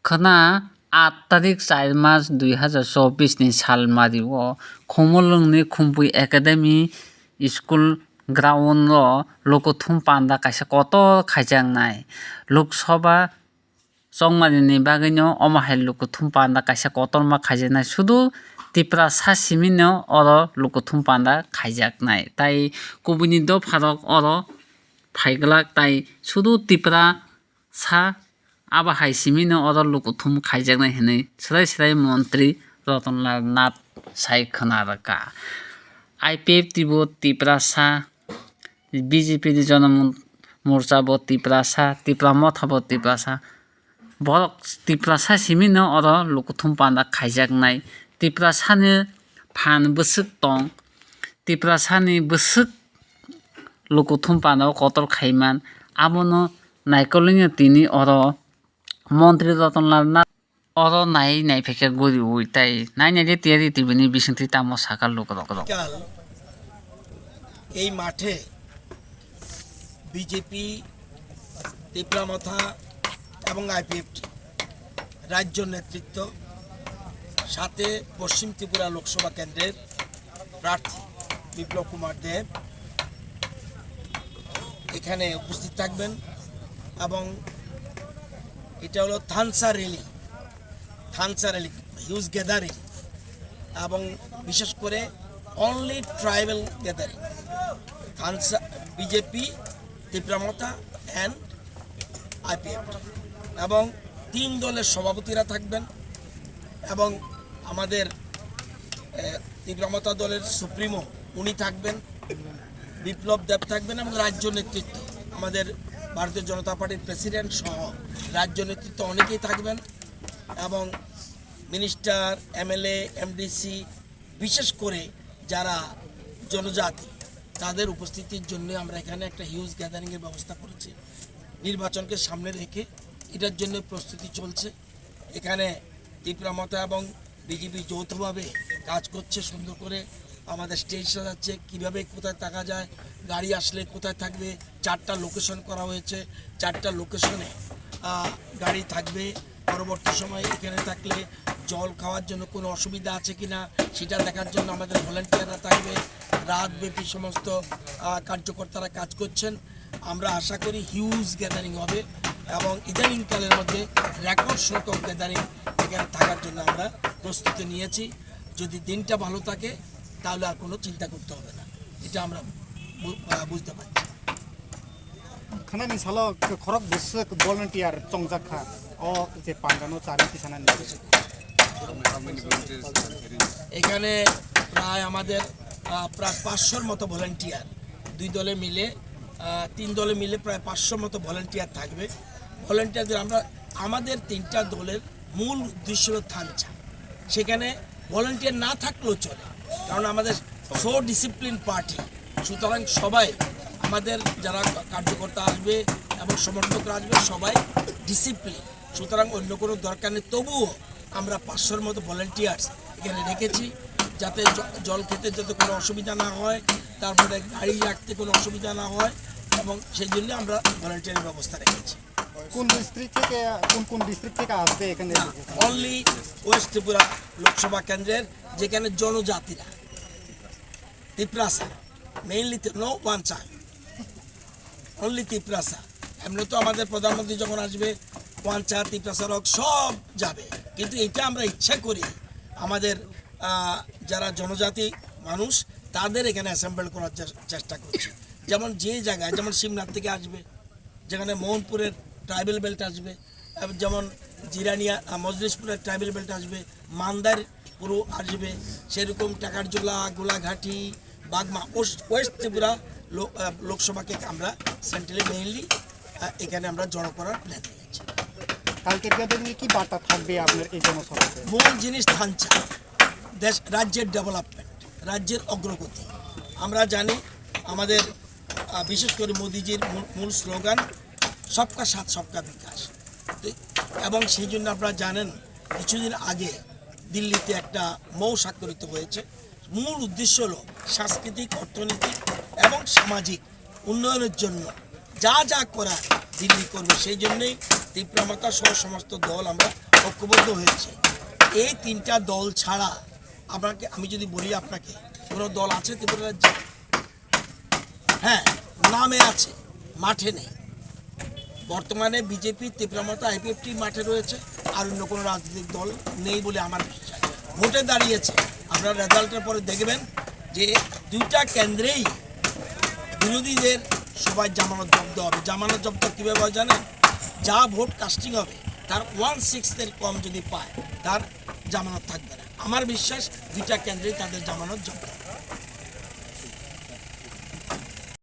खोना 8 तारिख 4 मार्च 2024 ni salmari o Khomolungni Khumphui Academy School ground o Lokothum Panda kaisa kotor khaijaknai Lok Sabha chongmani ni bagui no omahai Lokothum Panda kaisa kotorma khaijaknai শুধু Tipra sa simi no oro Lokothum Panda khaijaknai tai kubuni do pharok oro phaiglak tai শুধু Tipra sa abahai simi no oro Lokothum khaijaknai hinui swrai mantri Ratanlal Nath sai khonaraka IPF tibo Tipra sa BJP ni Jon Morcha bo Tipra sa Tipra Motha bo Tipra sa borok Tipra sa simi no oro Lokothum Panda khaijaknai Tipra sani phan bwswk tong Tipra sani bwswk Lokothum Panda kotor khaiman abono naikolini tini oro মন্ত্রী Ratanlal Nath oro naifeke gori ui tai nainai tiari tibini bisingti tamo sakal look এই মাঠে BJP Tripura মথা এবং IPF রাজ্য নেতৃত্ব সাথে পশ্চিম ত্রিপুরা লোকসভা কেন্দ্রের প্রার্থী বিপ্লব কুমার দেব এখানে উপস্থিত থাকবেন এবং এটা হলো থানসা র্যালি হিউজ গ্যাদারিং এবং বিশেষ করে অনলি ট্রাইবাল গ্যাদারিং থানসা BJP Tripura Motha and IPF এবং 3 দলের সভাপতিরা থাকবেন এবং আমাদের ত্রিপুরা মথা দলের সুপ্রিমো উনি থাকবেন বিপ্লব দেব থাকবেন এবং রাজ্য নেতৃত্ব আমাদের ভারতীয় জনতা পার্টির প্রেসিডেন্ট সহ রাজ্য নেতৃত্ব অনেকেই থাকবেন এবং মিনিস্টার এমএলএ এমডিসি বিশেষ করে যারা জনজাতি তাদের উপস্থিতির জন্য আমরা এখানে একটা হিউজ গ্যাদারিংয়ের ব্যবস্থা করেছি নির্বাচনকে সামনে রেখে এটার জন্য প্রস্তুতি চলছে এখানে ত্রিপুরা মথা এবং বিজেপি যৌথভাবে কাজ করছে সুন্দর করে আমাদের স্টেজ সাজাচ্ছে কীভাবে কোথায় থাকা যায় গাড়ি আসলে কোথায় থাকবে 4টা লোকেশন করা হয়েছে 4টা লোকেশনে গাড়ি থাকবে পরবর্তী সময় এখানে থাকলে জল খাওয়ার জন্য কোনো অসুবিধা আছে কিনা সেটা দেখার জন্য আমাদের ভলান্টিয়াররা থাকবে রাতব্যাপী সমস্ত কার্যকর্তারা কাজ করছেন আমরা আশা করি হিউজ গ্যাদারিং হবে এবং ইদানিংকালের মধ্যে রেকর্ড সংখ্যক গ্যাদারিং এখানে থাকার জন্য আমরা প্রস্তুতি নিয়েছি যদি দিনটা ভালো থাকে তাহলে আর কোনো চিন্তা করতে হবে না এটা আমরা বুঝতে পারছি খানানি সালো খরক বসক ভলান্টিয়ার চংজাখা ও যে পাঙ্গানো চারি কিসানা নিয়েছে এখানে প্রায় আমাদের প্রায় 500-র মতো ভলান্টিয়ার 2 দলে মিলে 3 দলে মিলে প্রায় 500-র মতো ভলান্টিয়ার থাকবে ভলান্টিয়ারদের আমরা আমাদের 3টা দলের মূল উদ্দেশ্য হলো থানচা সেখানে ভলান্টিয়ার না থাকলেও চলে কারণ আমাদের সো ডিসিপ্লিন পার্টি সুতরাং সবাই আমাদের যারা কার্যকর্তা আসবে এবং সমর্থকরা আসবে সবাই ডিসিপ্লিন সুতরাং অন্য কোনো দরকার নেই তবুও আমরা 500-র মতো ভলান্টিয়ার্স এখানে রেখেছি যাতে জল খেতে যাতে কোনো অসুবিধা না হয় তারপরে গাড়ি রাখতে কোনো অসুবিধা না হয় এবং সেই জন্য আমরা ভলান্টিয়ারের ব্যবস্থা রেখেছি কোন ডিস্ট্রিক্ট থেকে আসবে এখানে অনলি ওয়েস্ট ত্রিপুরা লোকসভা কেন্দ্রের যেখানে জনজাতিরা Tiprasa mainly no ওয়ানচা only Tiprasa এমনি তো আমাদের প্রধানমন্ত্রী যখন আসবে ওয়ানচা তিপ্রাসা রক সব যাবে কিন্তু এটা আমরা ইচ্ছা করি আমাদের যারা জনজাতি মানুষ তাদের এখানে অ্যাসেম্বল করার চেষ্টা করছি যেমন যে জায়গায় যেমন শিবনাথ থেকে আসবে যেখানে মোহনপুরের ট্রাইবেল বেল্ট আসবে যেমন জিরানিয়া মজলিশপুরের ট্রাইবেল বেল্ট আসবে মান্দার পুরো আসবে সেরকম টাকারজোলা গোলাঘাটি বাগমা ওয়েস্ট ত্রিপুরা লোকসভাকে আমরা সেন্ট্রালি মেইনলি এখানে আমরা জড়ো করার প্ল্যান নিয়েছি কালকে কি বার্তা থাকবে আপনার এই জনসভাতে মূল জিনিস থানচা দেশ রাজ্যের ডেভেলপমেন্ট রাজ্যের অগ্রগতি আমরা জানি আমাদের বিশেষ করে মোদিজির মূল স্লোগান সবকা সাথ সবকা বিকাশ এবং সেই জন্য আপনারা জানেন কিছুদিন আগে দিল্লিতে একটা মৌ স্বাক্ষরিত হয়েছে মূল উদ্দেশ্য হলো সাংস্কৃতিক অর্থনৈতিক এবং সামাজিক উন্নয়নের জন্য যা যা করার দিল্লি করবে সেই জন্যই তীব্রমতা সহ সমস্ত দল আমরা ঐক্যবদ্ধ হয়েছে। এই তিনটা দল ছাড়া আমি যদি বলি আপনাকে কোনো দল আছে ত্রিপুরা রাজ্যে? হ্যাঁ, নামে আছে, মাঠে নেই। বর্তমানে বিজেপি, তীব্রমতা, আইপিএফটি মাঠে রয়েছে, আর অন্য কোনো রাজনৈতিক দল নেই বলে আমার বিশ্বাস। ভোটে দাঁড়িয়েছে, আপনারা রেজাল্টের পরে দেখবেন যে দুইটা কেন্দ্রেই বিরোধীদের সবাই জামানত জব্দ হবে। জামানত জব্দ কীভাবে হয় জানেন? যা ভোট কাস্টিং হবে তার 1/6 কম যদি পায় তার জামানত থাকবে না। আমার বিশ্বাস দুইটা কেন্দ্রেই তাদের জামানত জব্দ হবে।